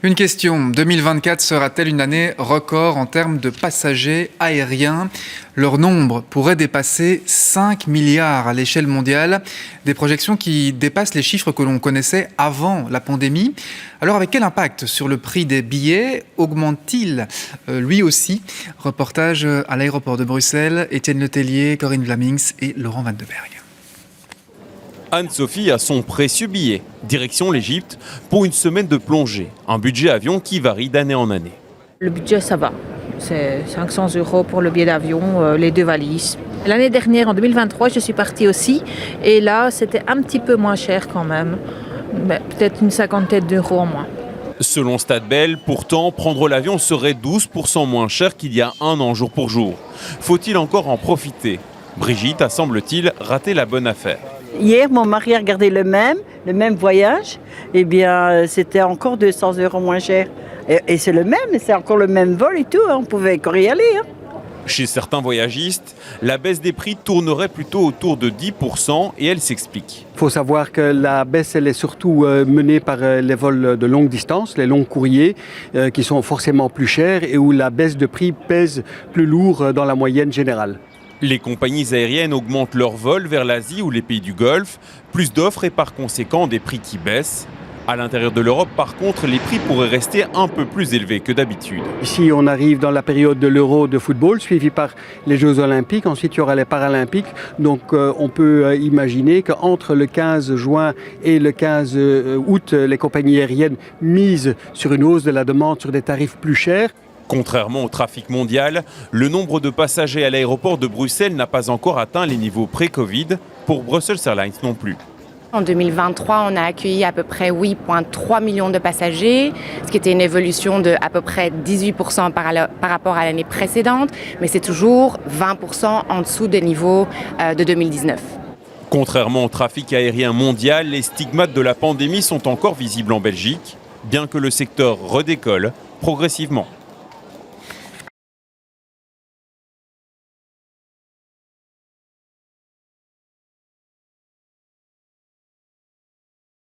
Une question, 2024 sera-t-elle une année record en termes de passagers aériens? Leur nombre pourrait dépasser 5 milliards à l'échelle mondiale, des projections qui dépassent les chiffres que l'on connaissait avant la pandémie. Alors avec quel impact sur le prix des billets augmente-t-il lui aussi? Reportage à l'aéroport de Bruxelles, Étienne Letellier, Corinne Vlamings et Laurent Van de Berg. Anne-Sophie a son précieux billet, direction l'Égypte, pour une semaine de plongée. Un budget avion qui varie d'année en année. Le budget, ça va. C'est 500 € pour le billet d'avion, les 2 valises. L'année dernière, en 2023, je suis partie aussi. Et là, c'était un petit peu moins cher quand même. Mais peut-être une cinquantaine d'euros en moins. Selon Stadbel, pourtant, prendre l'avion serait 12% moins cher qu'il y a un an jour pour jour. Faut-il encore en profiter? Brigitte a, semble-t-il, raté la bonne affaire. Hier, mon mari a regardé le même voyage. Eh bien, c'était encore 200 € moins cher. Et c'est le même, c'est encore le même vol et tout. On pouvait encore y aller. Chez certains voyagistes, la baisse des prix tournerait plutôt autour de 10% et elle s'explique. Il faut savoir que la baisse, elle est surtout menée par les vols de longue distance, les longs courriers, qui sont forcément plus chers et où la baisse de prix pèse plus lourd dans la moyenne générale. Les compagnies aériennes augmentent leurs vols vers l'Asie ou les pays du Golfe, plus d'offres et par conséquent des prix qui baissent. À l'intérieur de l'Europe, par contre, les prix pourraient rester un peu plus élevés que d'habitude. Ici, on arrive dans la période de l'Euro de football, suivi par les Jeux Olympiques. Ensuite, il y aura les Paralympiques. Donc, on peut imaginer qu'entre le 15 juin et le 15 août, les compagnies aériennes misent sur une hausse de la demande sur des tarifs plus chers. Contrairement au trafic mondial, le nombre de passagers à l'aéroport de Bruxelles n'a pas encore atteint les niveaux pré-Covid, pour Brussels Airlines non plus. En 2023, on a accueilli à peu près 8,3 millions de passagers, ce qui était une évolution de à peu près 18% par rapport à l'année précédente, mais c'est toujours 20% en dessous des niveaux de 2019. Contrairement au trafic aérien mondial, les stigmates de la pandémie sont encore visibles en Belgique, bien que le secteur redécolle progressivement.